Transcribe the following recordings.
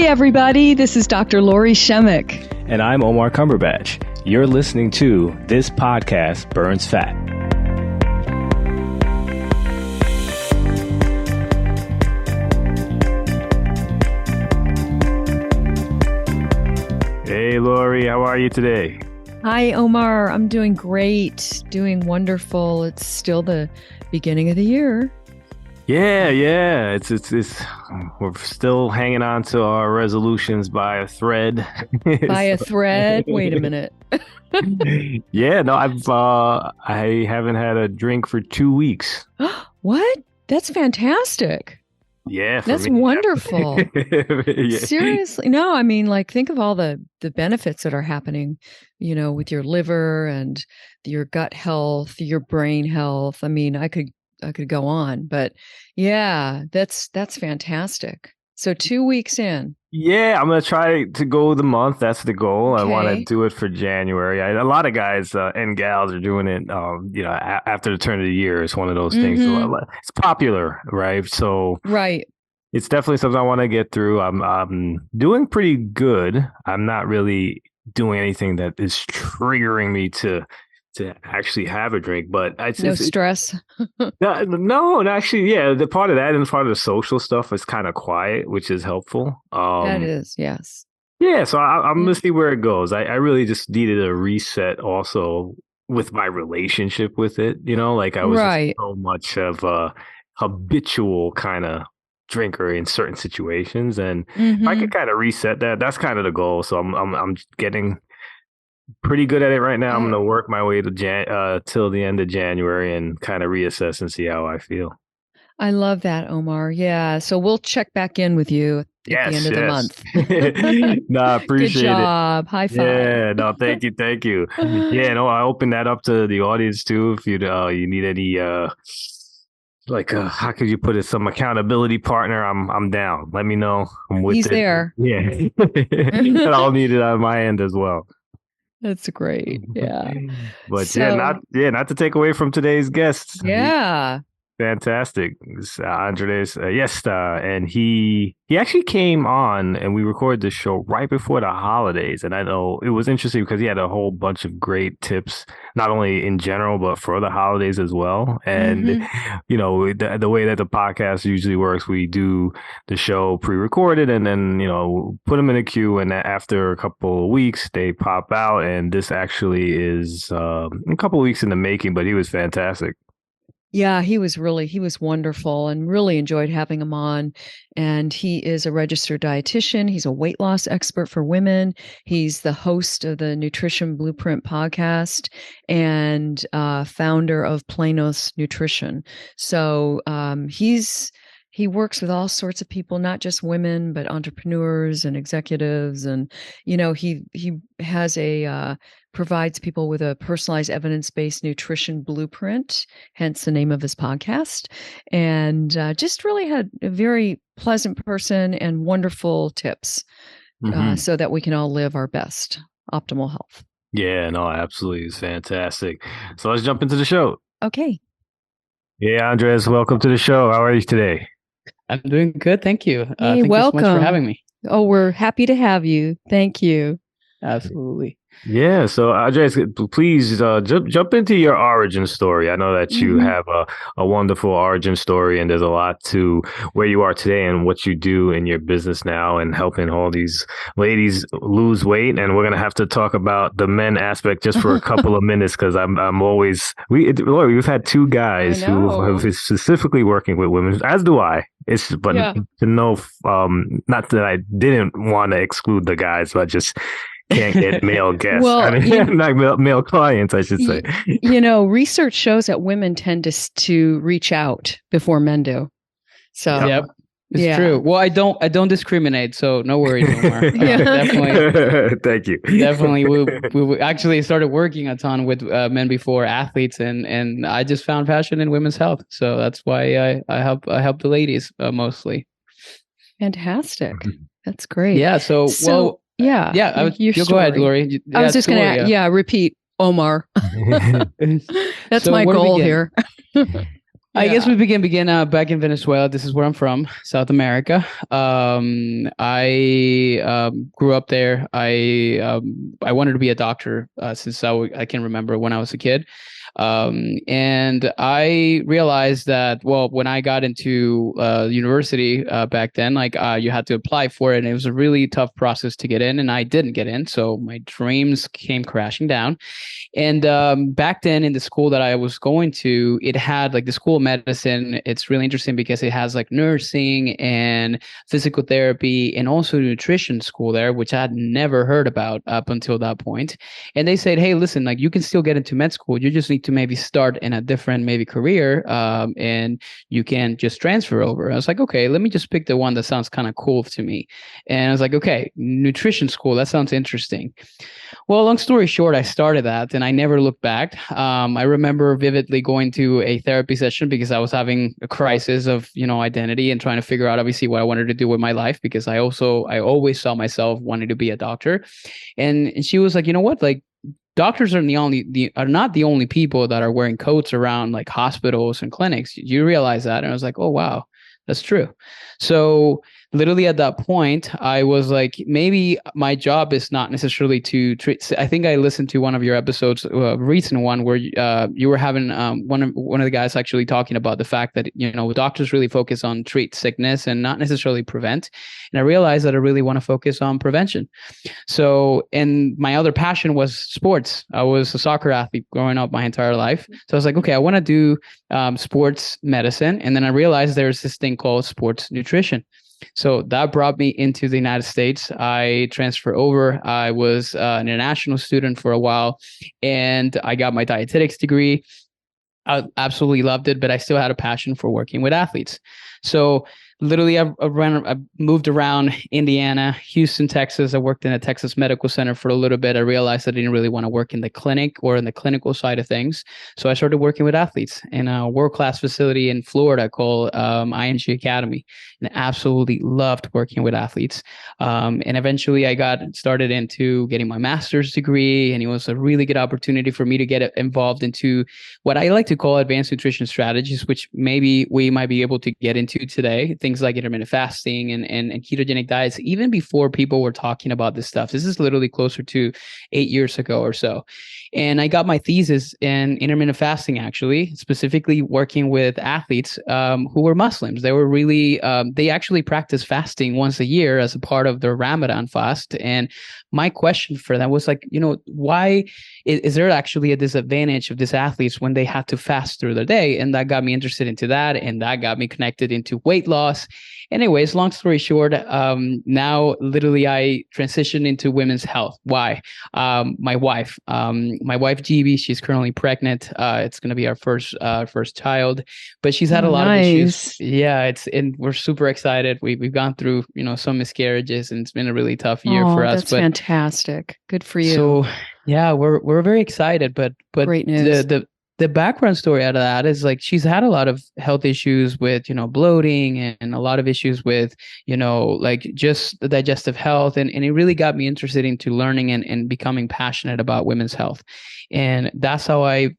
Hey everybody, this is Dr. Lori Shemek. And I'm Omar Cumberbatch. You're listening to This Podcast Burns Fat. Hey Lori, how are you today? Hi Omar, I'm doing great, doing wonderful. It's still the beginning of the year. Yeah. It's we're still hanging on to our resolutions by a thread. By a thread? Wait a minute. Yeah, no, I haven't had a drink for 2 weeks. What? That's fantastic. Yeah, that's me. Wonderful. Yeah. Seriously. No, I mean, like, think of all the benefits that are happening, you know, with your liver and your gut health, your brain health. I mean, I could go on, but yeah, that's fantastic. So 2 weeks in. Yeah, I'm going to try to go the month. That's the goal. Okay. I want to do it for January. A lot of guys and gals are doing it, after the turn of the year. It's one of those things. It's popular, right? So right. It's definitely something I want to get through. I'm doing pretty good. I'm not really doing anything that is triggering me to actually have a drink, but no stress. No, actually, yeah, the part of that and part of the social stuff is kind of quiet, which is helpful. That is, yes. Yeah, so I'm gonna see where it goes. I really just needed a reset also with my relationship with it. You know, like I was just so much of a habitual kind of drinker in certain situations, and if I could kind of reset that, that's kind of the goal. So I'm getting pretty good at it right now. I'm going to work my way to till the end of January and kind of reassess and see how I feel. I love that, Omar. Yeah. So we'll check back in with you at the end of the month. No, I appreciate it. Good job. High five. Yeah. No, thank you. Yeah. No, I open that up to the audience too. If you need any, how could you put it? Some accountability partner. I'm down. Let me know. I'm with He's there. Yeah. And I'll need it on my end as well. That's great. Yeah. But not to take away from today's guests. Yeah. Fantastic. It's Andres Ayesta, and he actually came on and we recorded this show right before the holidays. And I know it was interesting because he had a whole bunch of great tips, not only in general, but for the holidays as well. And, you know, the way that the podcast usually works, we do the show pre-recorded and then, you know, put them in a queue. And after a couple of weeks, they pop out. And this actually is a couple of weeks in the making, but he was fantastic. Yeah, he was wonderful and really enjoyed having him on. And he is a registered dietitian. He's a weight loss expert for women. He's the host of the Nutrition Blueprint podcast and founder of Planos Nutrition. So he works with all sorts of people, not just women, but entrepreneurs and executives. And, you know, he has provides people with a personalized evidence-based nutrition blueprint, hence the name of his podcast. And just really had a very pleasant person and wonderful tips so that we can all live our best optimal health. Yeah, no, absolutely. It's fantastic. So let's jump into the show. Okay. Yeah, Andres, welcome to the show. How are you today? I'm doing good. Thank you. Hey, thank welcome. you so much for having me. Oh, we're happy to have you. Thank you. Absolutely. Yeah. So, Andres, please jump into your origin story. I know that you have a wonderful origin story, and there's a lot to where you are today and what you do in your business now and helping all these ladies lose weight. And we're going to have to talk about the men aspect just for a couple of minutes because I'm always we've had two guys who have specifically working with women, as do I. To know, not that I didn't want to exclude the guys, but just can't get male guests. Well, not male clients, I should say. You know, research shows that women tend to reach out before men do. So yep, it's true. Well, I don't discriminate, so no worries anymore. Definitely. Thank you. Definitely, we actually started working a ton with men before, athletes, and I just found passion in women's health. So that's why I help the ladies mostly. Fantastic. That's great. Yeah. So well. Yeah. You go ahead, Lori. I was just going to, repeat Omar. That's my goal here. I guess we begin back in Venezuela. This is where I'm from, South America. I grew up there. I wanted to be a doctor since I can remember when I was a kid. And I realized that, well, when I got into university back then, like you had to apply for it, and it was a really tough process to get in, and I didn't get in. So my dreams came crashing down. And back then in the school that I was going to, it had like the School of Medicine. It's really interesting because it has like nursing and physical therapy and also nutrition school there, which I had never heard about up until that point. And they said, hey, listen, like you can still get into med school. You just need to maybe start in a different maybe career and you can just transfer over. I was like, okay, let me just pick the one that sounds kind of cool to me. And I was like, okay, nutrition school, that sounds interesting. Well, long story short, I started that and I never looked back. I remember vividly going to a therapy session because I was having a crisis of, identity and trying to figure out obviously what I wanted to do with my life, because I always saw myself wanting to be a doctor. And she was like, you know what, like doctors are not the only people that are wearing coats around like hospitals and clinics. You realize that? And I was like, oh, wow, that's true. So literally at that point, I was like, maybe my job is not necessarily to treat. I think I listened to one of your episodes, recent one, where you were having one of the guys actually talking about the fact that doctors really focus on treat sickness and not necessarily prevent. And I realized that I really want to focus on prevention. So, and my other passion was sports. I was a soccer athlete growing up my entire life. So I was like, okay, I want to do sports medicine. And then I realized there's this thing called sports nutrition. So that brought me into the United States. I transferred over. I was an international student for a while, and I got my dietetics degree. I absolutely loved it, but I still had a passion for working with athletes. So literally, I moved around Indiana, Houston, Texas. I worked in a Texas medical center for a little bit. I realized I didn't really want to work in the clinic or in the clinical side of things. So I started working with athletes in a world-class facility in Florida called ING Academy, and absolutely loved working with athletes. And eventually I got started into getting my master's degree, and it was a really good opportunity for me to get involved into what I like to call advanced nutrition strategies, which maybe we might be able to get into today. Things like intermittent fasting and ketogenic diets, even before people were talking about this stuff. This is literally closer to 8 years ago or so. And I got my thesis in intermittent fasting, actually, specifically working with athletes who were Muslims. They were really, they actually practice fasting once a year as a part of their Ramadan fast. And my question for them was like, why is there actually a disadvantage of these athletes when they have to fast through their day? And that got me interested into that. And that got me connected into weight loss. Anyways, long story short, now literally I transitioned into women's health. Why? My wife, GB, she's currently pregnant. It's going to be our first child, but she's had a lot of issues. Yeah, and we're super excited. We've gone through, some miscarriages, and it's been a really tough year for us. That's fantastic. Good for you. So yeah, we're very excited, but great news. The background story out of that is like she's had a lot of health issues with, bloating and a lot of issues with, like just the digestive health. And it really got me interested into learning and becoming passionate about women's health. And that's how I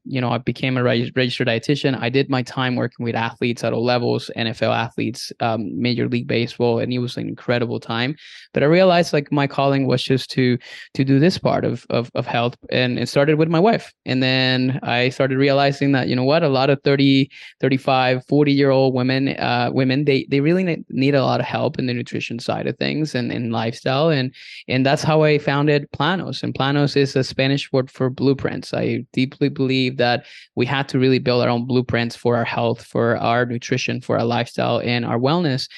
became a registered dietitian. I did my time working with athletes at all levels, NFL athletes, Major League Baseball, and it was an incredible time. But I realized like my calling was just to do this part of health. And it started with my wife. And then I started realizing that, a lot of 30, 35, 40-year-old women, they really need a lot of help in the nutrition side of things and lifestyle. And that's how I founded Planos. And Planos is a Spanish word for blueprints. I deeply believe that we had to really build our own blueprints for our health, for our nutrition, for our lifestyle and our wellness,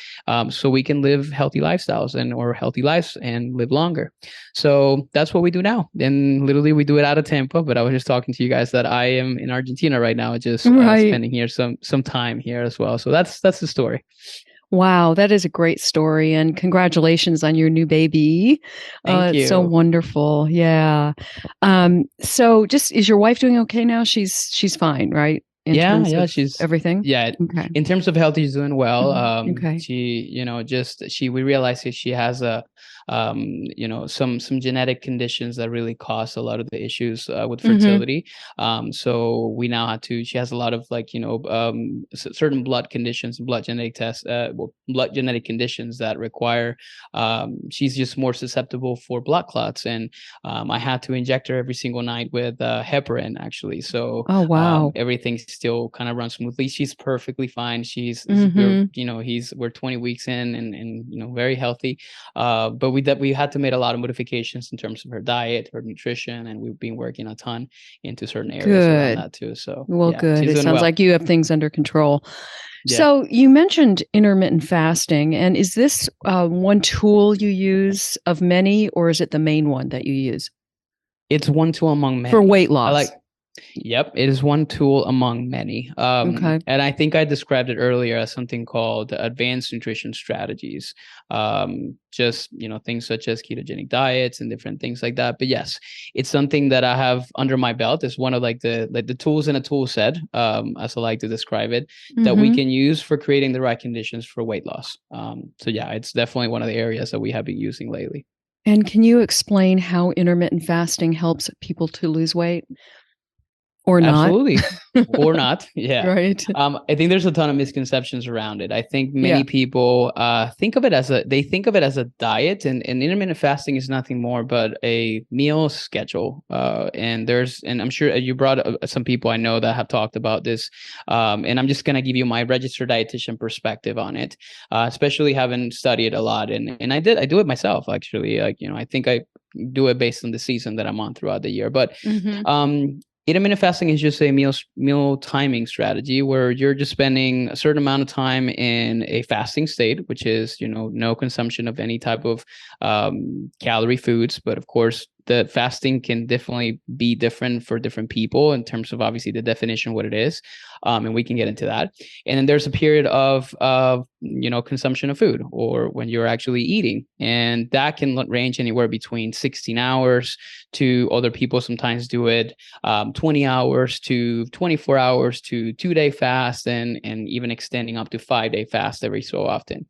so we can live healthy lifestyles or healthy lives and live longer. So that's what we do now. And literally we do it out of Tampa, but I was just talking to you guys that I am in Argentina right now, just spending here some time here as well. So that's the story. Wow, that is a great story, and congratulations on your new baby. Thank you. It's so wonderful. Yeah. So just, is your wife doing okay now? She's fine, right? She's everything. Yeah. Okay. In terms of health, she's doing well. Okay. She, we realized that she has a some genetic conditions that really cause a lot of the issues with fertility. So we now had to. She has a lot of certain blood conditions, blood genetic tests, blood genetic conditions that require. She's just more susceptible for blood clots, and I had to inject her every single night with heparin, actually. So oh wow, everything still kind of runs smoothly. She's perfectly fine. We're 20 weeks in and very healthy. But we had to make a lot of modifications in terms of her diet, her nutrition, and we've been working a ton into certain areas around that too. So good. It sounds like you have things under control. Yeah. So you mentioned intermittent fasting, and is this one tool you use of many, or is it the main one that you use? It's one tool among many for weight loss. Yep, it is one tool among many. And I think I described it earlier as something called advanced nutrition strategies. Just things such as ketogenic diets and different things like that. But yes, it's something that I have under my belt. It's one of the tools in a tool set, as I like to describe it, that we can use for creating the right conditions for weight loss. So yeah, it's definitely one of the areas that we have been using lately. And can you explain how intermittent fasting helps people to lose weight? Or not. Absolutely. Or not. Yeah. Right. I think there's a ton of misconceptions around it. I think many people think of it as a diet, and intermittent fasting is nothing more but a meal schedule. And I'm sure you brought some people I know that have talked about this. And I'm just going to give you my registered dietitian perspective on it, especially having studied a lot. And I do it myself, actually. I think I do it based on the season that I'm on throughout the year. But intermittent fasting is just a meal timing strategy where you're just spending a certain amount of time in a fasting state, which is, no consumption of any type of calorie foods. But of course, the fasting can definitely be different for different people in terms of obviously the definition of what it is. And we can get into that. And then there's a period of consumption of food, or when you're actually eating. And that can range anywhere between 16 hours to other people sometimes do it 20 hours to 24 hours to 2-day fast, and even extending up to 5-day fast every so often.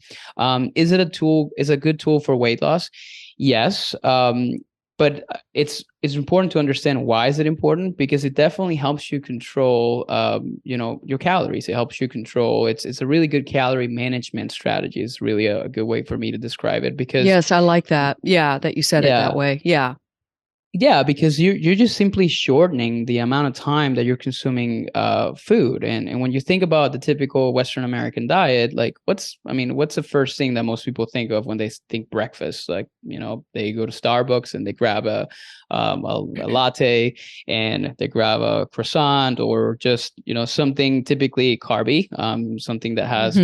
Is it a good tool for weight loss? Yes. But it's important to understand why is it important, because it definitely helps you control, your calories. It helps you control. It's a really good calorie management strategy. It's really a good way for me to describe it, because yes, I like that. Yeah, that you said it that way. Yeah. Yeah, because you're just simply shortening the amount of time that you're consuming food. And when you think about the typical Western American diet, what's the first thing that most people think of when they think breakfast? They go to Starbucks and they grab a latte, and they grab a croissant, or just something typically carby, something that has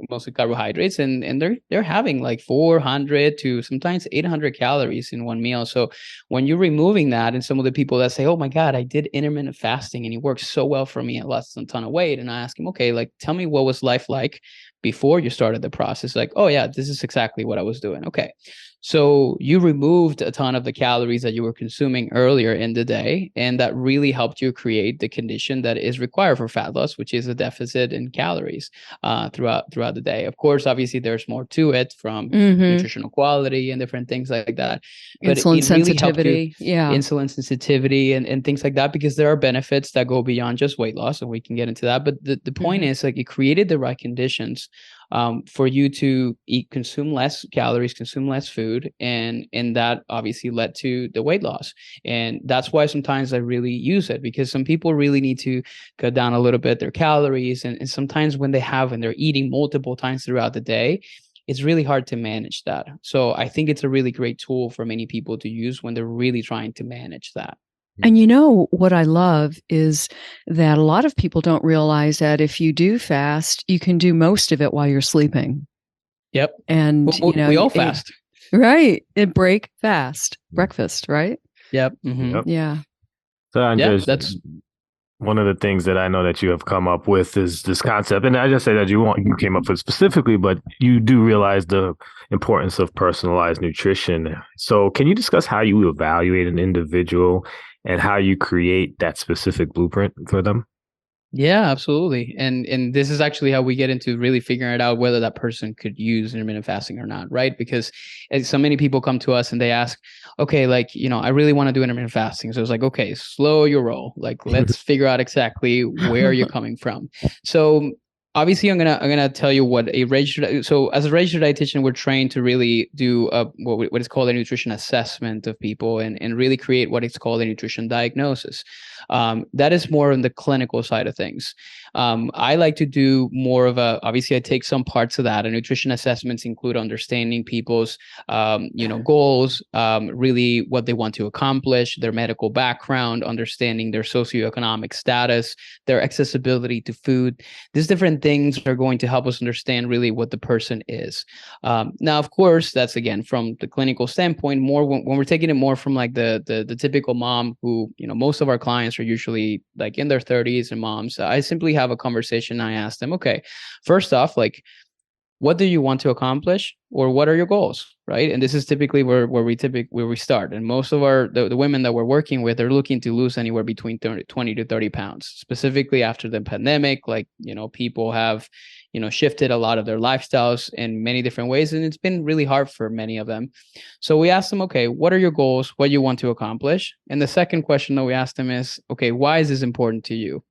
mostly carbohydrates, and they're having like 400 to sometimes 800 calories in one meal. So when you remove that, and some of the people that say, oh my God, I did intermittent fasting and it worked so well for me, I lost a ton of weight, and I ask them, okay, tell me, what was life like before you started the process? Oh yeah, this is exactly what I was doing. Okay, so you removed a ton of the calories that you were consuming earlier in the day, and that really helped you create the condition that is required for fat loss, which is a deficit in calories throughout the day. Of course, obviously there's more to it, from nutritional quality and different things like that. But insulin sensitivity, insulin sensitivity and things like that, because there are benefits that go beyond just weight loss, and we can get into that. But the point is, it created the right conditions for you to consume less calories, consume less food, and that obviously led to the weight loss. And that's why sometimes I really use it, because some people really need to cut down a little bit their calories, and sometimes when they're eating multiple times throughout the day, it's really hard to manage that. So I think it's a really great tool for many people to use when they're really trying to manage that. And what I love is that a lot of people don't realize that if you do fast, you can do most of it while you're sleeping. Yep. And we all fast. Right. Break fast. Breakfast, right? Yep. Yep. Yeah. So that's one of the things that I know that you have come up with is this concept. And I just say that you came up with specifically, but you do realize the importance of personalized nutrition. So can you discuss how you evaluate an individual and how you create that specific blueprint for them? Yeah, absolutely. And this is actually how we get into really figuring it out whether that person could use intermittent fasting or not, right? Because so many people come to us and they ask, okay, like, I really want to do intermittent fasting. So it's like, okay, slow your roll. Like, let's figure out exactly where you're coming from. So obviously I'm gonna tell you what a registered, so as a registered dietitian, we're trained to really do what is called a nutrition assessment of people, and really create what is called a nutrition diagnosis. That is more on the clinical side of things. I like to do more of obviously I take some parts of that. And nutrition assessments include understanding people's, goals, really what they want to accomplish, their medical background, understanding their socioeconomic status, their accessibility to food. These different things are going to help us understand really what the person is. Now, of course, that's again from the clinical standpoint. More when we're taking it more from like the typical mom who, most of our clients are usually like in their 30s and moms. I simply have a conversation. I ask them, okay, first off, like, what do you want to accomplish, or what are your goals, right? And this is typically where we start. And most of the women that we're working with are looking to lose anywhere between 20 to 30 pounds, specifically after the pandemic. Like, people have, shifted a lot of their lifestyles in many different ways, and it's been really hard for many of them. So we ask them, okay, what are your goals? What you want to accomplish? And the second question that we ask them is, okay, why is this important to you?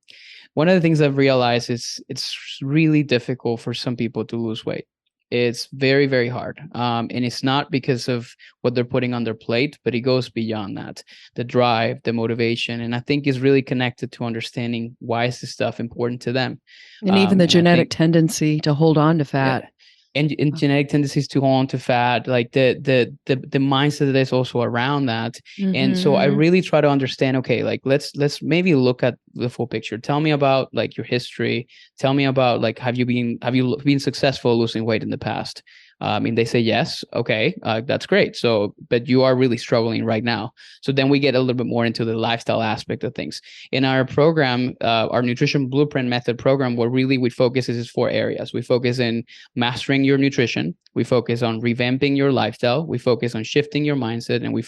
One of the things I've realized is it's really difficult for some people to lose weight. It's very, very hard. And it's not because of what they're putting on their plate, but it goes beyond that. The drive, the motivation, and I think is really connected to understanding why is this stuff important to them. And even the and genetic tendency to hold on to fat. Yeah. And genetic tendencies to hold on to fat, like the mindset that is also around that. And so I really try to understand, okay, like let's maybe look at the full picture. Tell me about like your history. Tell me about like, have you been successful losing weight in the past? And they say yes. Okay, that's great. So, but you are really struggling right now. So then we get a little bit more into the lifestyle aspect of things. In our program, our nutrition blueprint method program, what really we focus is 4 areas. We focus in mastering your nutrition. We focus on revamping your lifestyle. We focus on shifting your mindset, and we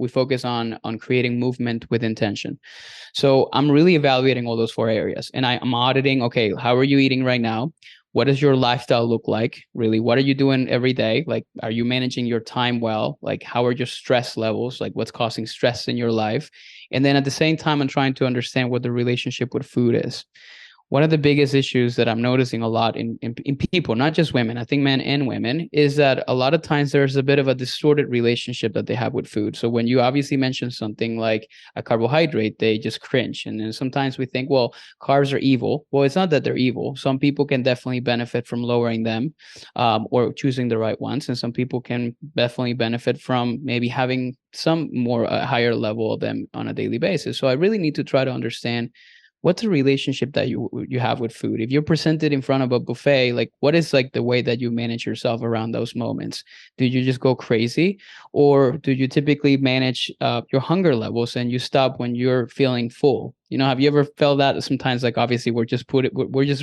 focus on creating movement with intention. So I'm really evaluating all those 4 areas, and I'm auditing. Okay, how are you eating right now? What does your lifestyle look like? Really, what are you doing every day? Like, are you managing your time well? Like, how are your stress levels? Like, what's causing stress in your life? And then at the same time, I'm trying to understand what the relationship with food is. One of the biggest issues that I'm noticing a lot in people, not just women, I think men and women, is that a lot of times there's a bit of a distorted relationship that they have with food. So when you obviously mention something like a carbohydrate, they just cringe. And then sometimes we think, well, carbs are evil. Well, it's not that they're evil. Some people can definitely benefit from lowering them, or choosing the right ones. And some people can definitely benefit from maybe having some more higher level of them on a daily basis. So I really need to try to understand what's the relationship that you have with food. If you're presented in front of a buffet, like what is like the way that you manage yourself around those moments? Do you just go crazy, or do you typically manage your hunger levels and you stop when you're feeling full? Have you ever felt that sometimes? Like obviously we're just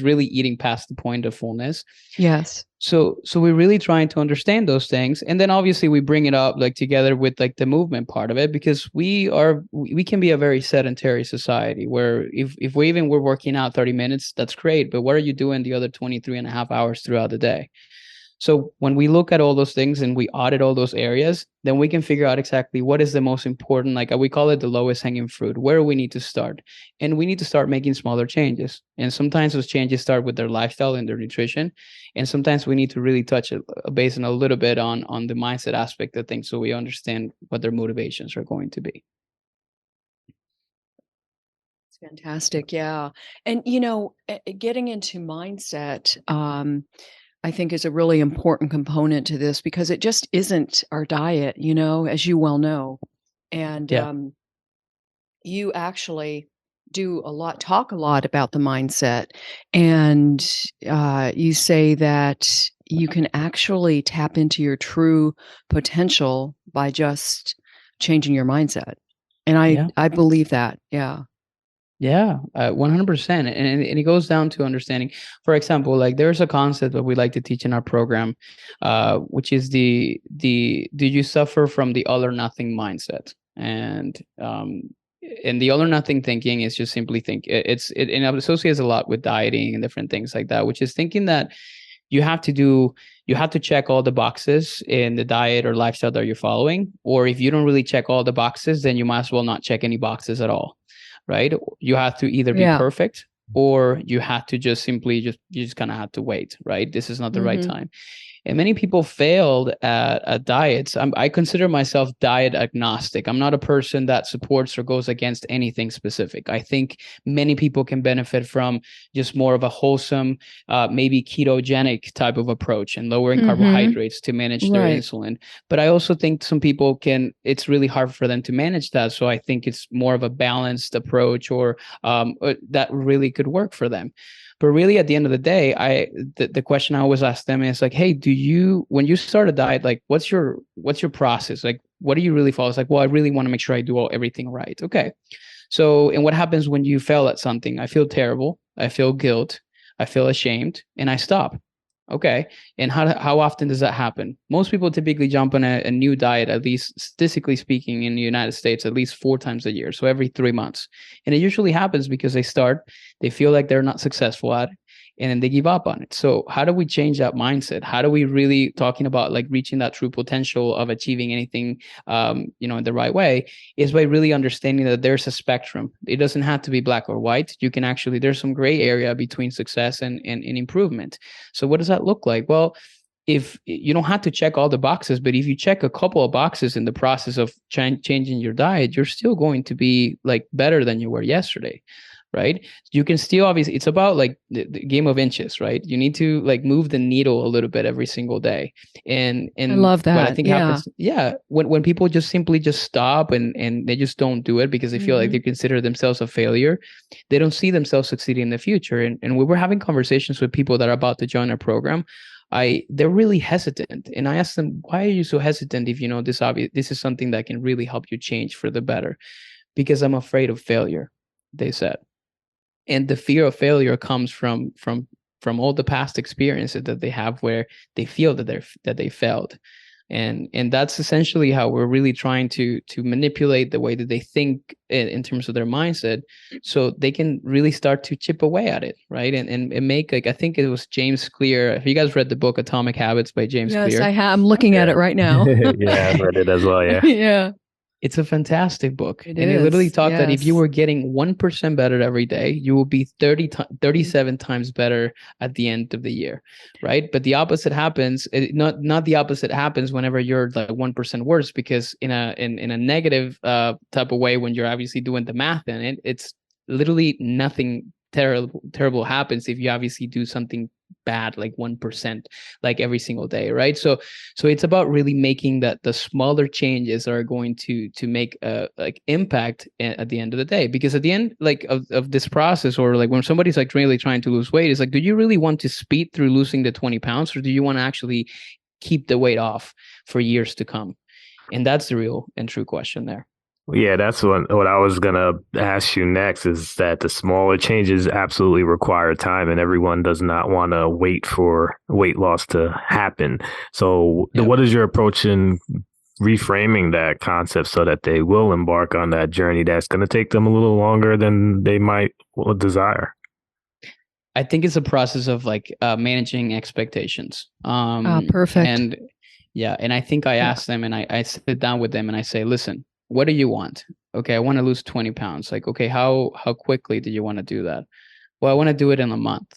really eating past the point of fullness. Yes. So we're really trying to understand those things. And then obviously we bring it up like together with like the movement part of it, because we can be a very sedentary society where if we're working out 30 minutes, that's great. But what are you doing the other 23 and a half hours throughout the day? So when we look at all those things and we audit all those areas, then we can figure out exactly what is the most important, like we call it the lowest hanging fruit, where we need to start. And we need to start making smaller changes. And sometimes those changes start with their lifestyle and their nutrition. And sometimes we need to really touch a base on a little bit on the mindset aspect of things, so we understand what their motivations are going to be. It's fantastic. Yeah. And, getting into mindset, I think is a really important component to this, because it just isn't our diet, as you well know. And Yeah. You actually talk a lot about the mindset. And you say that you can actually tap into your true potential by just changing your mindset. And I believe that. Yeah. Yeah, 100%. And it goes down to understanding, for example, like there's a concept that we like to teach in our program, which is do you suffer from the all or nothing mindset? And And the all or nothing thinking is just simply think and it associates a lot with dieting and different things like that, which is thinking that you have to check all the boxes in the diet or lifestyle that you're following. Or if you don't really check all the boxes, then you might as well not check any boxes at all, right? You have to either be perfect, or you have to just simply you just kind of have to wait, right? This is not the right time. And many people failed at diets. I consider myself diet agnostic. I'm not a person that supports or goes against anything specific. I think many people can benefit from just more of a wholesome, maybe ketogenic type of approach and lowering carbohydrates to manage their insulin. But I also think some people it's really hard for them to manage that. So I think it's more of a balanced approach or that really could work for them. But really, at the end of the day, the question I always ask them is like, hey, when you start a diet, like, what's your process? Like, what do you really follow? It's like, well, I really want to make sure I do everything right. Okay. So, and what happens when you fail at something? I feel terrible. I feel guilt. I feel ashamed, and I stop. Okay. And how often does that happen? Most people typically jump on a new diet, at least statistically speaking, in the United States, at least 4 times a year. So every 3 months. And it usually happens because they feel like they're not successful at it, and then they give up on it. So how do we change that mindset? How do we really, talking about like reaching that true potential of achieving anything, in the right way, is by really understanding that there's a spectrum. It doesn't have to be black or white. You can actually, there's some gray area between success and improvement. So what does that look like? Well, if you don't have to check all the boxes, but if you check a couple of boxes in the process of changing your diet, you're still going to be like better than you were yesterday. Right? You can still, obviously, it's about like the game of inches, right? You need to like move the needle a little bit every single day. And I love that. What I think happens, when people just simply stop and they just don't do it because they feel like they consider themselves a failure, they don't see themselves succeeding in the future. And when we're having conversations with people that are about to join our program, they're really hesitant. And I ask them, why are you so hesitant if you know this is something that can really help you change for the better? Because I'm afraid of failure, they said. And the fear of failure comes from all the past experiences that they have where they feel that they failed. And that's essentially how we're really trying to manipulate the way that they think in terms of their mindset, so they can really start to chip away at it, right? And make, like, I think it was James Clear. Have you guys read the book Atomic Habits by James Clear? Yes, I have. I'm looking at it right now. Yeah, I've read it as well. Yeah. Yeah. It's a fantastic book. It literally taught that if you were getting 1% better every day, you will be 37 times better at the end of the year, right? But the opposite happens. Not the opposite happens whenever you're like 1% worse, because in a negative type of way, when you're obviously doing the math in it, it's literally nothing terrible happens if you obviously do something bad, like 1%, like every single day, right? So it's about really making that the smaller changes are going to make like impact at the end of the day. Because at the end, like of this process, or like when somebody's like really trying to lose weight, it's like, do you really want to speed through losing the 20 pounds, or do you want to actually keep the weight off for years to come? And that's the real and true question there. Yeah, that's what I was going to ask you next, is that the smaller changes absolutely require time, and everyone does not want to wait for weight loss to happen. So what is your approach in reframing that concept so that they will embark on that journey that's going to take them a little longer than they might desire? I think it's a process of like managing expectations. Perfect. And I think I ask them, and I sit down with them and I say, listen, what do you want? Okay, I want to lose 20 pounds. Like, okay, how quickly do you want to do that? Well, I want to do it in a month.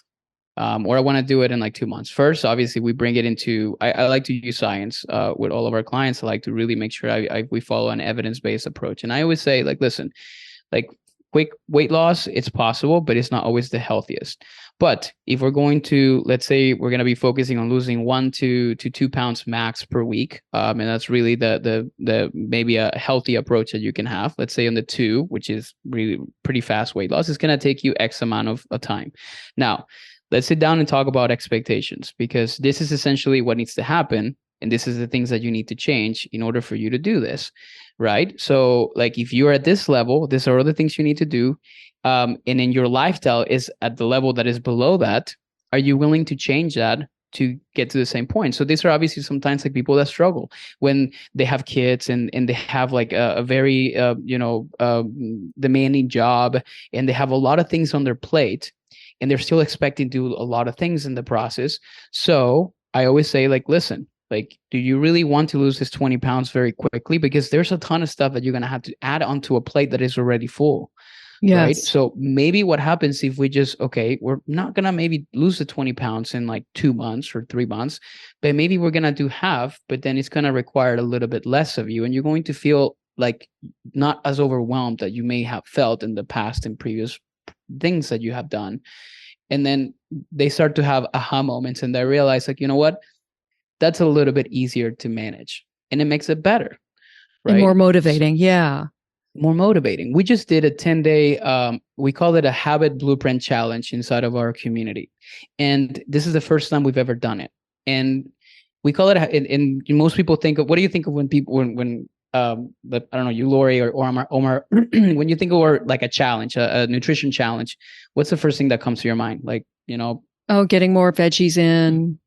Or I want to do it in like 2 months. First, obviously, we bring it into, I like to use science with all of our clients. I like to really make sure we follow an evidence-based approach. And I always say, like, listen, like, quick weight loss, it's possible, but it's not always the healthiest. But if we're going to, let's say we're going to be focusing on losing 1 to 2 pounds max per week, and that's really the maybe a healthy approach that you can have. Let's say on the 2, which is really pretty fast weight loss, it's going to take you X amount of time. Now, let's sit down and talk about expectations, because this is essentially what needs to happen. And this is the things that you need to change in order for you to do this, right? So like, if you're at this level, these are other things you need to do. And then your lifestyle is at the level that is below that. Are you willing to change that to get to the same point. So these are obviously sometimes like people that struggle when they have kids and they have like a very demanding job, and they have a lot of things on their plate, and they're still expecting to do a lot of things in the process. So I always say, like, listen, like, do you really want to lose this 20 pounds very quickly? Because there's a ton of stuff that you're going to have to add onto a plate that is already full. Yes. Right. So maybe what happens if we just, okay, we're not going to maybe lose the 20 pounds in like 2 months or 3 months, but maybe we're going to do half, but then it's going to require a little bit less of you. And you're going to feel like not as overwhelmed that you may have felt in the past and previous things that you have done. And then they start to have aha moments, and they realize, like, you know what, that's a little bit easier to manage, and it makes it better. Right. And more motivating. Yeah. More motivating. We just did a 10-day, we call it a habit blueprint challenge inside of our community. And this is the first time we've ever done it. And we call it, and most people think of, what do you think of when people, when I don't know, you, Lori, or Omar, when you think of like a challenge, a nutrition challenge, what's the first thing that comes to your mind? Like, Oh, getting more veggies in,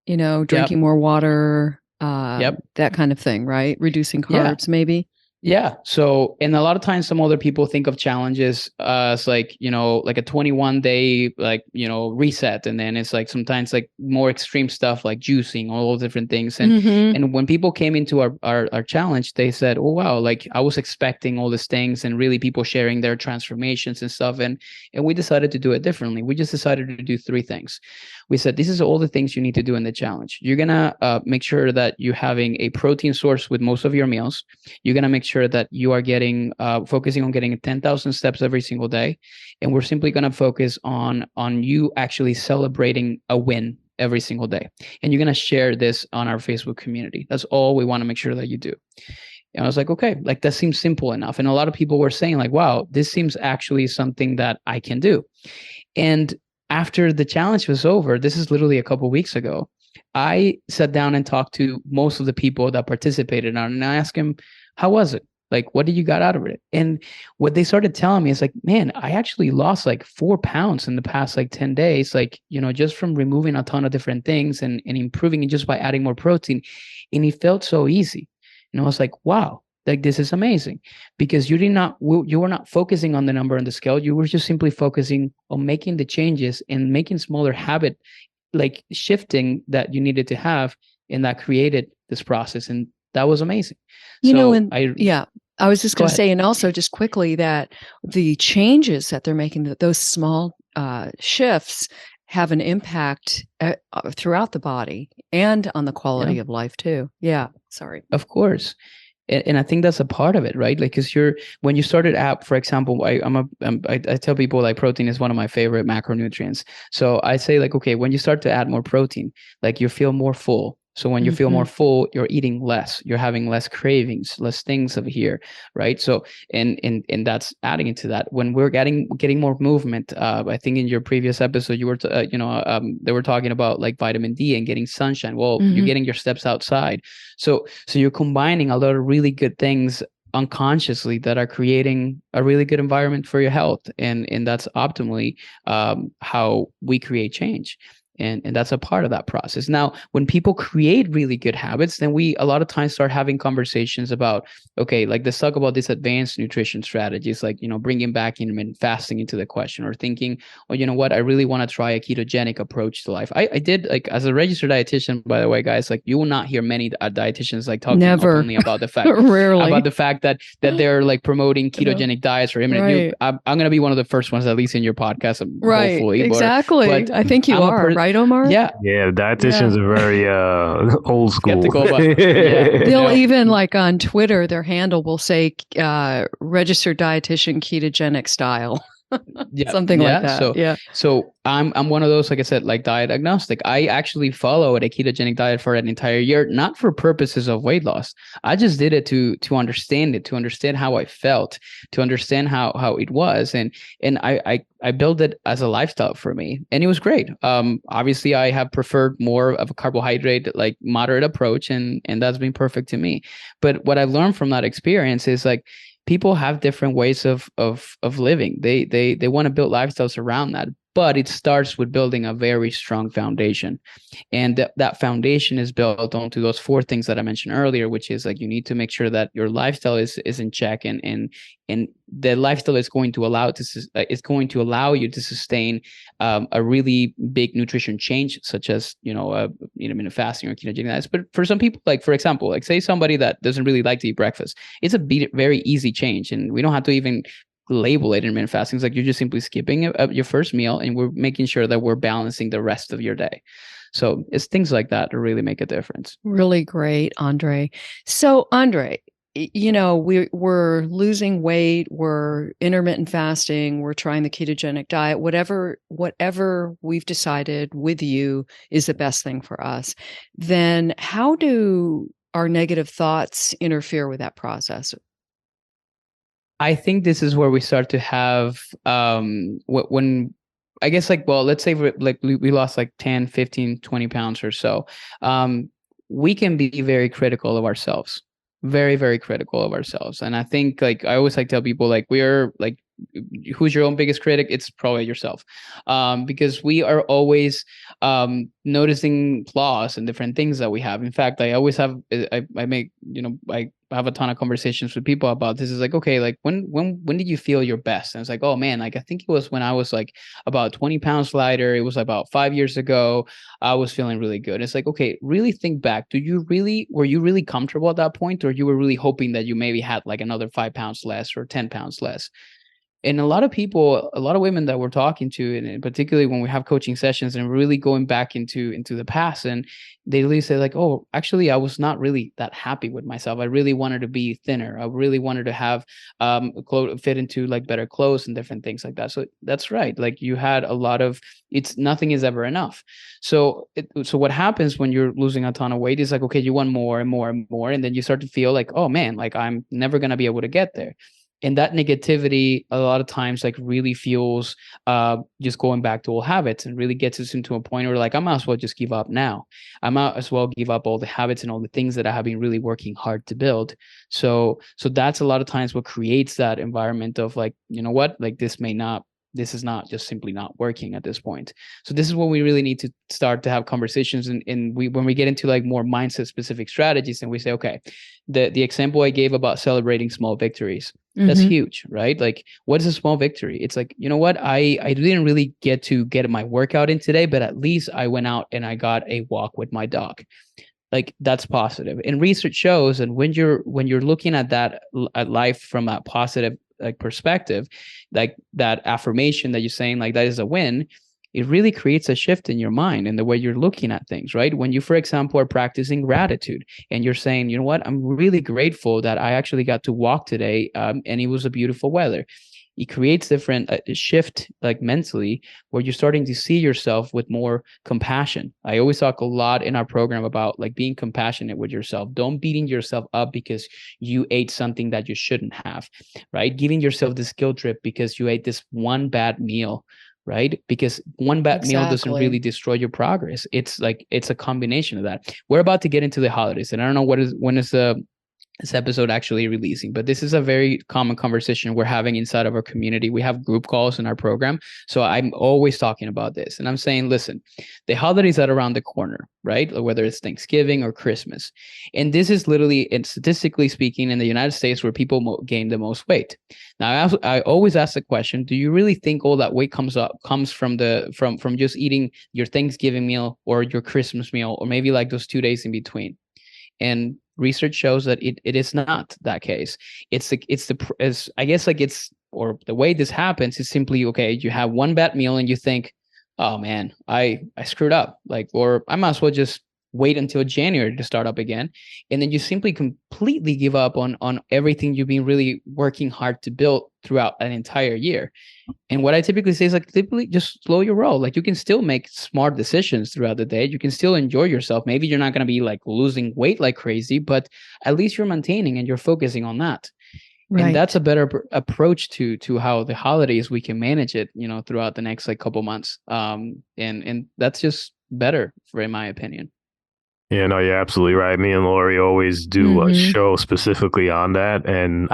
drinking more water, that kind of thing, right? Reducing carbs, maybe. Yeah. So, and a lot of times some other people think of challenges as like, like a 21-day, like, reset. And then it's like sometimes like more extreme stuff like juicing, all those different things. And and when people came into our challenge, they said, oh, wow, like I was expecting all these things, and really people sharing their transformations and stuff. And we decided to do it differently. We just decided to do 3 things. We said, this is all the things you need to do in the challenge. You're going to make sure that you're having a protein source with most of your meals. You're going to make sure that you are getting, focusing on getting 10,000 steps every single day. And we're simply going to focus on you actually celebrating a win every single day. And you're going to share this on our Facebook community. That's all we want to make sure that you do. And I was like, okay, like that seems simple enough. And a lot of people were saying like, wow, this seems actually something that I can do. And after the challenge was over, this is literally a couple of weeks ago, I sat down and talked to most of the people that participated on it, and I asked them, how was it? Like, what did you got out of it? And what they started telling me is like, man, I actually lost like 4 pounds in the past like 10 days, like, just from removing a ton of different things and improving it just by adding more protein. And it felt so easy. And I was like, wow, like this is amazing, because you were not focusing on the number on the scale. You were just simply focusing on making the changes and making smaller habit, like shifting that you needed to have. And that created this process. And that was amazing. I was just going to say, and also just quickly, that the changes that they're making, that those small shifts have an impact throughout the body and on the quality of life too. Yeah. Sorry. Of course. And I think that's a part of it, right? Like, because when you started out, for example, I tell people like protein is one of my favorite macronutrients. So I say like, okay, when you start to add more protein, like you feel more full. So when you feel more full, you're eating less, you're having less cravings, less things over here, right? So, and that's adding into that. When we're getting more movement, I think in your previous episode, you were, they were talking about like vitamin D and getting sunshine. Well, you're getting your steps outside. So you're combining a lot of really good things unconsciously that are creating a really good environment for your health. And that's optimally how we create change. And that's a part of that process. Now, when people create really good habits, then we a lot of times start having conversations about, okay, like let's talk about these advanced nutrition strategies, like, bringing back intermittent fasting into the question, or thinking, oh, you know what, I really want to try a ketogenic approach to life. I did, like, as a registered dietitian, by the way, guys, like you will not hear many dietitians like talking openly about the fact, about the fact that they're like promoting ketogenic diets or intermittent. I'm going to be one of the first ones, at least in your podcast, hopefully. Exactly. But I think you are, right, Omar? Yeah. Yeah, dietitians are very old school. They'll even, like on Twitter, their handle will say registered dietitian ketogenic style. Something like that. So I'm one of those, like I said, like diet agnostic. I actually followed a ketogenic diet for an entire year, not for purposes of weight loss. I just did it to understand it, to understand how I felt, to understand how it was. And I built it as a lifestyle for me, and it was great. Obviously I have preferred more of a carbohydrate, like moderate approach, and that's been perfect to me. But what I've learned from that experience is like, people have different ways of living. They want to build lifestyles around that. but it starts with building a very strong foundation. And that foundation is built onto those four things that I mentioned earlier, which is like you need to make sure that your lifestyle is in check, and the lifestyle is going to allow you to sustain a really big nutrition change, such as intermittent fasting or ketogenic diets. But for some people, like for example, like say somebody that doesn't really like to eat breakfast, it's a very easy change, and we don't have to even label it intermittent fasting. It's like you're just simply skipping your first meal, and we're making sure that we're balancing the rest of your day. So it's things like that to really make a difference. Really great, Andre. So, Andre, we're losing weight, we're intermittent fasting, we're trying the ketogenic diet, whatever we've decided with you is the best thing for us. Then how do our negative thoughts interfere with that process? I think this is where we start to have when I guess like, well, let's say we lost like 10, 15, 20 pounds or so. We can be very critical of ourselves, very, very critical of ourselves. And I think like, I always like tell people like, we're like, who's your own biggest critic? It's probably yourself. Because we are always noticing flaws and different things that we have. In fact, I always have, I have a ton of conversations with people about this. Is like, okay, like when did you feel your best? And it's like, oh man, like I think it was when I was like about 20 pounds lighter. It was about 5 years ago. I was feeling really good. It's like, okay, really think back. Were you really comfortable at that point? Or you were really hoping that you maybe had like another 5 pounds less or 10 pounds less? And a lot of people, a lot of women that we're talking to, and particularly when we have coaching sessions and really going back into the past, and they really say like, oh, actually, I was not really that happy with myself. I really wanted to be thinner. I really wanted to have fit into like better clothes and different things like that. So that's right. Like you had a lot of, nothing is ever enough. So what happens when you're losing a ton of weight is like, okay, you want more and more and more. And then you start to feel like, oh man, like I'm never going to be able to get there. And that negativity a lot of times like really fuels just going back to old habits, and really gets us into a point where like, I might as well just give up now. I might as well give up all the habits and all the things that I have been really working hard to build. So that's a lot of times what creates that environment of like, you know what, like this is not just simply not working at this point. So this is what we really need to start to have conversations. And when we get into like more mindset specific strategies, and we say, okay, the example I gave about celebrating small victories, that's huge, right? Like what is a small victory? It's like, you know what? I didn't really get my workout in today, but at least I went out and I got a walk with my dog. Like that's positive. And research shows, and when you're looking at that, at life from a positive like perspective, like that affirmation that you're saying, like that is a win, it really creates a shift in your mind and the way you're looking at things, right? When you, for example, are practicing gratitude and you're saying, you know what, I'm really grateful that I actually got to walk today, and it was a beautiful weather. It creates different shift like mentally, where you're starting to see yourself with more compassion. I always talk a lot in our program about like being compassionate with yourself. Don't beating yourself up because you ate something that you shouldn't have, right? Giving yourself this guilt trip because you ate this one bad meal, right? Because one bad meal doesn't really destroy your progress. It's like, it's a combination of that. We're about to get into the holidays, and I don't know when is this episode actually releasing, but this is a very common conversation we're having inside of our community. We have group calls in our program. So I'm always talking about this, and I'm saying, listen, the holidays are around the corner, right? Whether it's Thanksgiving or Christmas. And this is literally, and statistically speaking, in the United States where people gain the most weight. Now, I always ask the question, do you really think all that weight comes from from just eating your Thanksgiving meal or your Christmas meal, or maybe like those 2 days in between? And research shows that it is not that case. Or the way this happens is simply, okay, you have one bad meal and you think, oh man, I screwed up, like, or I might as well just wait until January to start up again. And then you simply completely give up on everything you've been really working hard to build throughout an entire year. And what I typically say is like, typically just slow your roll. Like you can still make smart decisions throughout the day. You can still enjoy yourself. Maybe you're not going to be like losing weight like crazy, but at least you're maintaining and you're focusing on that. Right. And that's a better approach to how the holidays, we can manage it, throughout the next like couple months. And that's just better, in my opinion. Yeah, no, you're absolutely right. Me and Lori always do a Mm-hmm. show specifically on that, and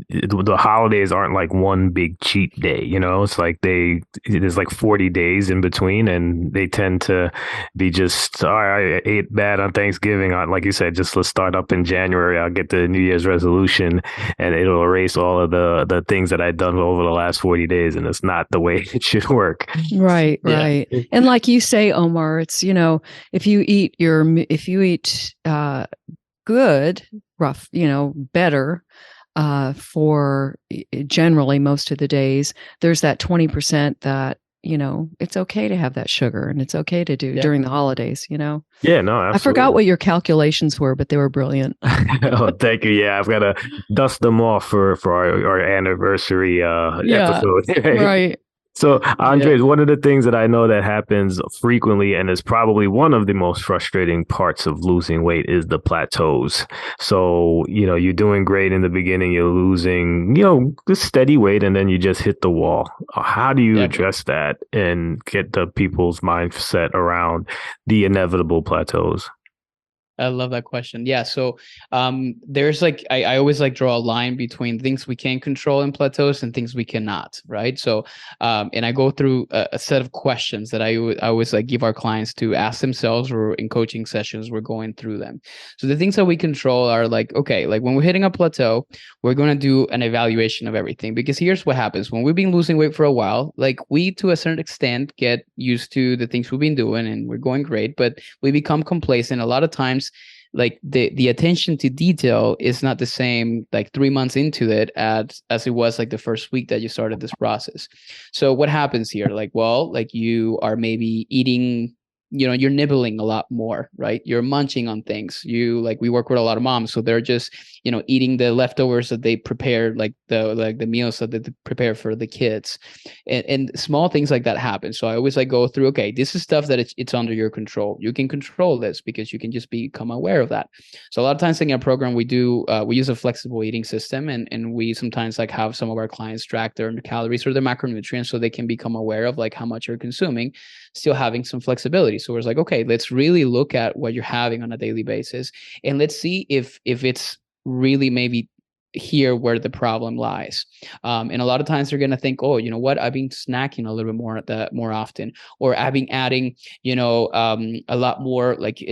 the holidays aren't like one big cheat day. It's like there's like 40 days in between, and they tend to be just, all right, I ate bad on Thanksgiving. Like you said, just let's start up in January. I'll get the New Year's resolution, and it'll erase all of the things that I've done over the last 40 days, and it's not the way it should work. Right, Yeah. right. And like you say, Omar, it's, if you eat good, rough, better, for generally most of the days, there's that 20% that, it's okay to have that sugar, and it's okay to do during the holidays, Yeah, no, I forgot absolutely. what your calculations were, but they were brilliant. Oh, thank you. Yeah, I've got to dust them off for our anniversary Yeah, episode. right. So, Yeah. Andres, one of the things that I know that happens frequently and is probably one of the most frustrating parts of losing weight is the plateaus. So, you're doing great in the beginning, you're losing, the steady weight, and then you just hit the wall. How do you Yep. address that and get the people's mindset around the inevitable plateaus? I love that question. Yeah. So there's like I always like draw a line between things we can control in plateaus and things we cannot, right? So and I go through a set of questions that I always like give our clients to ask themselves, or in coaching sessions we're going through them. So the things that we control are like, okay, like when we're hitting a plateau, we're going to do an evaluation of everything, because here's what happens when we've been losing weight for a while. Like we, to a certain extent, get used to the things we've been doing and we're going great, but we become complacent a lot of times. Like the attention to detail is not the same like 3 months into it as it was like the first week that you started this process. So what happens here? Like, well, like you are maybe eating, you're nibbling a lot more, right? You're munching on things. We work with a lot of moms, so they're just, eating the leftovers that they prepared, like the meals that they prepare for the kids, and small things like that happen. So I always like go through, okay, this is stuff that it's under your control. You can control this because you can just become aware of that. So a lot of times in our program, we use a flexible eating system, and we sometimes like have some of our clients track their calories or their macronutrients so they can become aware of like how much you're consuming, still having some flexibility. So it's like, okay, let's really look at what you're having on a daily basis, and let's see if it's really maybe here where the problem lies. And a lot of times they're going to think, oh, you know what, I've been snacking a little bit more often, or I've been adding, a lot more like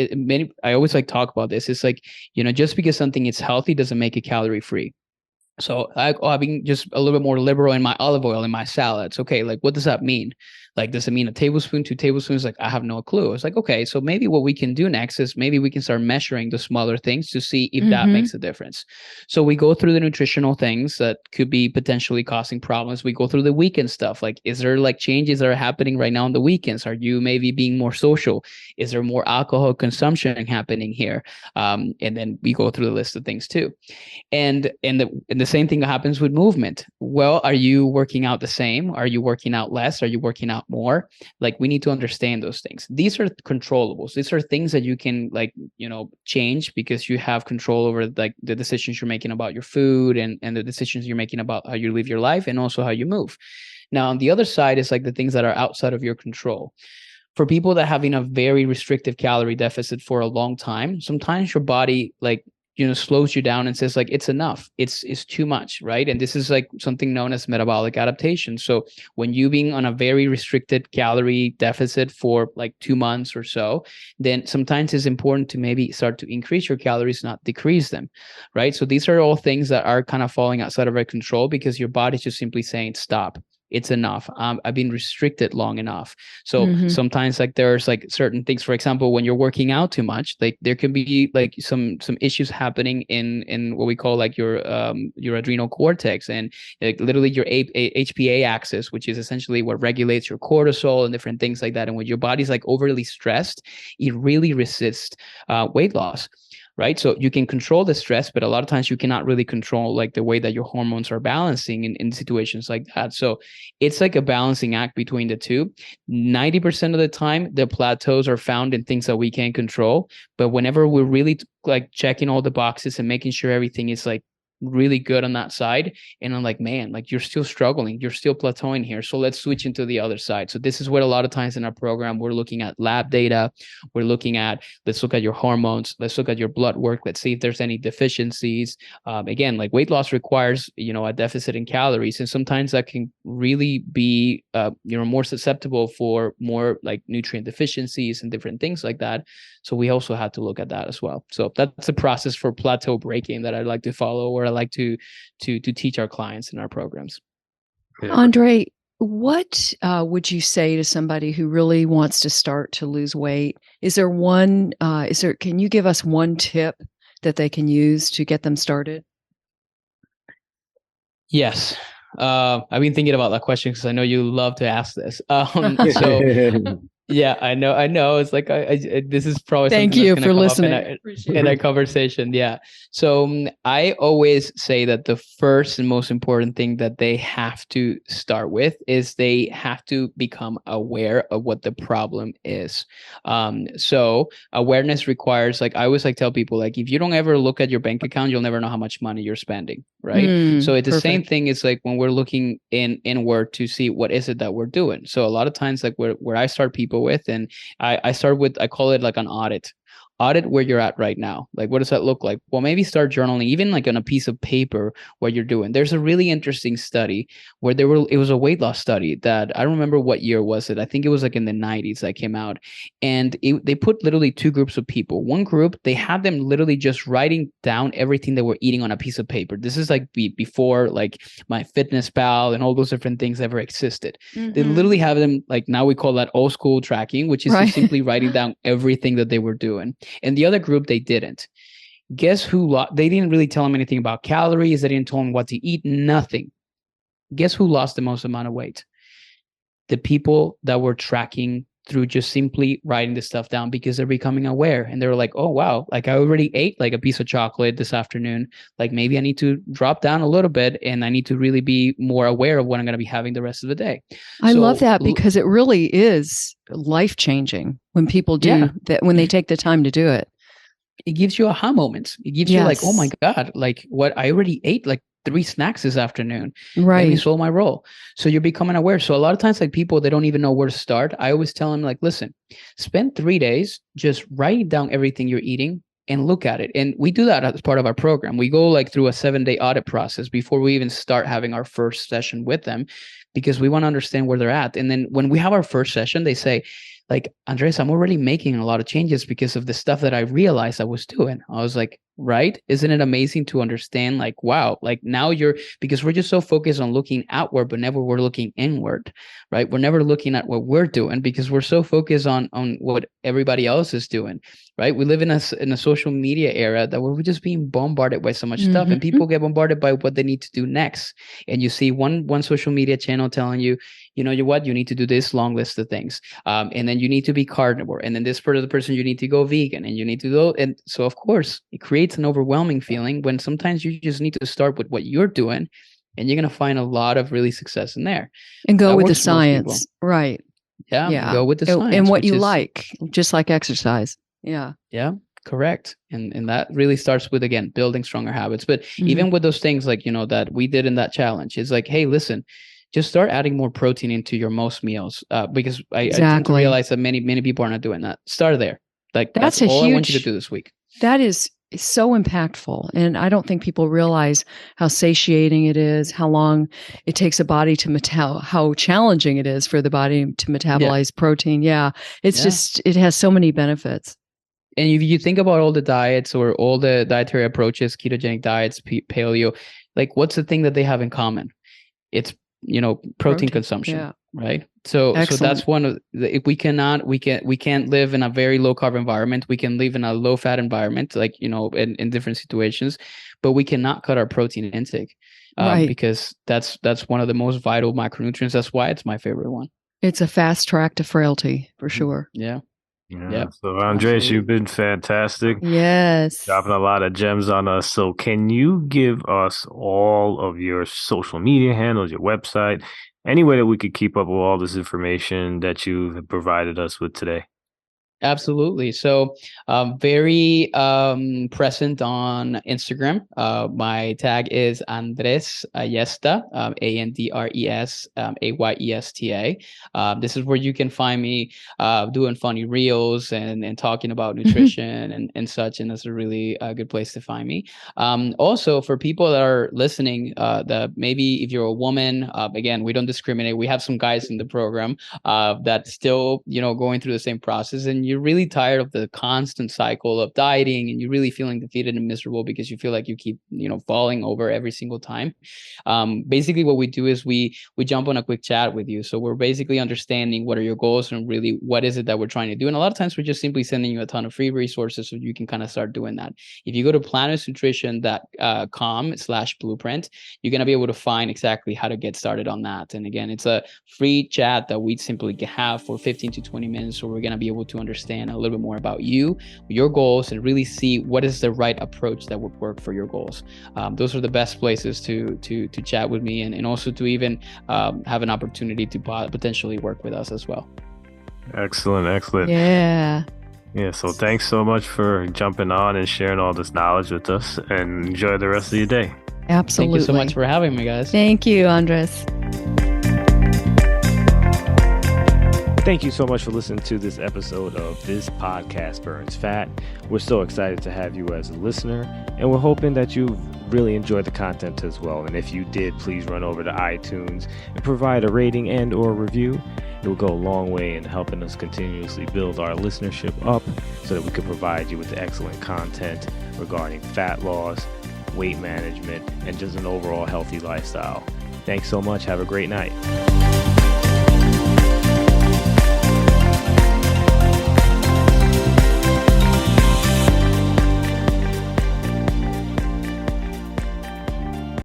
I always like talk about this. It's like, just because something is healthy doesn't make it calorie free. So I've been just a little bit more liberal in my olive oil in my salads. Okay, like what does that mean? Like, does it mean a tablespoon, 2 tablespoons? Like, I have no clue. It's like, okay, so maybe what we can do next is maybe we can start measuring the smaller things to see if that Mm-hmm. makes a difference. So we go through the nutritional things that could be potentially causing problems. We go through the weekend stuff. Like, is there like changes that are happening right now on the weekends? Are you maybe being more social? Is there more alcohol consumption happening here? And then we go through the list of things too. And the same thing happens with movement. Well, are you working out the same? Are you working out less? Are you working out more? Like, we need to understand those things. These are controllables. These are things that you can like, change, because you have control over like the decisions you're making about your food, and the decisions you're making about how you live your life, and also how you move. Now, on the other side is like the things that are outside of your control. For people that having a very restrictive calorie deficit for a long time, sometimes your body like slows you down and says like, it's enough, it's too much, right? And this is like something known as metabolic adaptation. So when you being on a very restricted calorie deficit for like 2 months or so, then sometimes it's important to maybe start to increase your calories, not decrease them, right? So these are all things that are kind of falling outside of our control, because your body's just simply saying stop, it's enough. I've been restricted long enough. So Mm-hmm. sometimes like there's like certain things, for example, when you're working out too much, like there can be like some issues happening in what we call like your adrenal cortex, and like literally your HPA axis, which is essentially what regulates your cortisol and different things like that. And when your body's like overly stressed, it really resists weight loss. Right. So you can control the stress, but a lot of times you cannot really control like the way that your hormones are balancing in situations like that. So it's like a balancing act between the two. 90% of the time, the plateaus are found in things that we can't control. But whenever we're really like checking all the boxes and making sure everything is like really good on that side. And I'm like, man, like you're still struggling, you're still plateauing here. So let's switch into the other side. So this is what a lot of times in our program, we're looking at lab data. We're looking at, let's look at your hormones. Let's look at your blood work. Let's see if there's any deficiencies. Again, like weight loss requires, a deficit in calories. And sometimes that can really be, more susceptible for more like nutrient deficiencies and different things like that. So we also had to look at that as well. So that's a process for plateau breaking that I'd like to follow, or I like to teach our clients in our programs. Yeah. Andre, what would you say to somebody who really wants to start to lose weight? Is there one, can you give us one tip that they can use to get them started? Yes. I've been thinking about that question because I know you love to ask this. So yeah, I know. It's like this is probably thank you for listening in a conversation. Yeah. So I always say that the first and most important thing that they have to start with is they have to become aware of what the problem is. So awareness requires, like I always tell people, like if you don't ever look at your bank account, you'll never know how much money you're spending. Right. So it's the same thing. It's like when we're looking inward to see what is it that we're doing. So a lot of times, like where I start people with, and I start with, I call it like an audit where you're at right now. Like, what does that look like? Well, maybe start journaling, even like on a piece of paper, what you're doing. There's a really interesting study where it was a weight loss study that I don't remember what year was it. I think it was like in the 90s that came out. And they put literally two groups of people. One group, they had them literally just writing down everything they were eating on a piece of paper. This is like before like MyFitnessPal and all those different things ever existed. They literally have them, like now we call that old school tracking, which is just simply writing down everything that they were doing. And the other group, they didn't. Guess who they didn't really tell them anything about calories. They didn't tell them what to eat, nothing. Guess who lost the most amount of weight? The people that were tracking through just simply writing this stuff down, because they're becoming aware. And they're like, oh, wow, like I already ate like a piece of chocolate this afternoon. Like maybe I need to drop down a little bit and I need to really be more aware of what I'm going to be having the rest of the day. I love that, because it really is life-changing when people do that, when they take the time to do it. It gives you aha moments. It gives you like, oh my God, like what I already ate, like 3 snacks this afternoon. Right. Maybe sold my roll. So you're becoming aware. So a lot of times, like people, they don't even know where to start. I always tell them, like, listen, spend 3 days, just write down everything you're eating and look at it. And we do that as part of our program. We go like through a 7-day audit process before we even start having our first session with them, because we want to understand where they're at. And then when we have our first session, they say, like, Andres, I'm already making a lot of changes because of the stuff that I realized I was doing. I was like, right? Isn't it amazing to understand, like, wow, like now because we're just so focused on looking outward, but never we're looking inward, right? We're never looking at what we're doing because we're so focused on what everybody else is doing, right? We live in a social media era that we're just being bombarded by so much stuff, and people get bombarded by what they need to do next. And you see one social media channel telling you, you know what, you need to do this long list of things. And then you need to be carnivore. And then this part of the person, you need to go vegan, and you need to go. And so of course it creates an overwhelming feeling when sometimes you just need to start with what you're doing, and you're going to find a lot of really success in there. And go with the science. Right. Yeah. Go with the science. And what you like, just like exercise. Yeah. Yeah. Correct. And that really starts with, again, building stronger habits. But even with those things, like, that we did in that challenge, it's like, hey, listen, just start adding more protein into your most meals, because I tend to realize that many people are not doing that. Start there. Like that's all I want you to do this week. That is so impactful. And I don't think people realize how satiating it is, how long it takes a body to how challenging it is for the body to metabolize protein. Yeah. It's just, it has so many benefits. And if you think about all the diets or all the dietary approaches, ketogenic diets, paleo, like what's the thing that they have in common? It's, protein consumption, right? So that's one of if we can't live in a very low carb environment. We can live in a low fat environment, like, in different situations, but we cannot cut our protein intake, because that's one of the most vital micronutrients. That's why it's my favorite one. It's a fast track to frailty for sure. Yeah. Yeah. So Andres, you've been fantastic. Yes. Dropping a lot of gems on us. So can you give us all of your social media handles, your website, any way that we could keep up with all this information that you've provided us with today? Absolutely. So, very present on Instagram. My tag is Andres Ayesta, Andres Ayesta. This is where you can find me doing funny reels and talking about nutrition and such. And that's a really good place to find me. Also, for people that are listening, that maybe if you're a woman, again, we don't discriminate. We have some guys in the program that still, going through the same process, and you're really tired of the constant cycle of dieting, and you're really feeling defeated and miserable because you feel like you keep, falling over every single time. Basically, what we do is we jump on a quick chat with you. So we're basically understanding what are your goals and really what is it that we're trying to do. And a lot of times we're just simply sending you a ton of free resources so you can kind of start doing that. If you go to planosnutrition.com/blueprint, you're going to be able to find exactly how to get started on that. And again, it's a free chat that we simply have for 15 to 20 minutes. So we're going to be able to understand a little bit more about you, your goals, and really see what is the right approach that would work for your goals. Those are the best places to chat with me and also to even have an opportunity to potentially work with us as well. Excellent. Yeah. So thanks so much for jumping on and sharing all this knowledge with us, and enjoy the rest of your day. Absolutely. Thank you so much for having me, guys. Thank you, Andres. Thank you so much for listening to this episode of This Podcast Burns Fat. We're so excited to have you as a listener, and we're hoping that you've really enjoyed the content as well. And if you did, please run over to iTunes and provide a rating and or review. It will go a long way in helping us continuously build our listenership up so that we can provide you with the excellent content regarding fat loss, weight management, and just an overall healthy lifestyle. Thanks so much. Have a great night.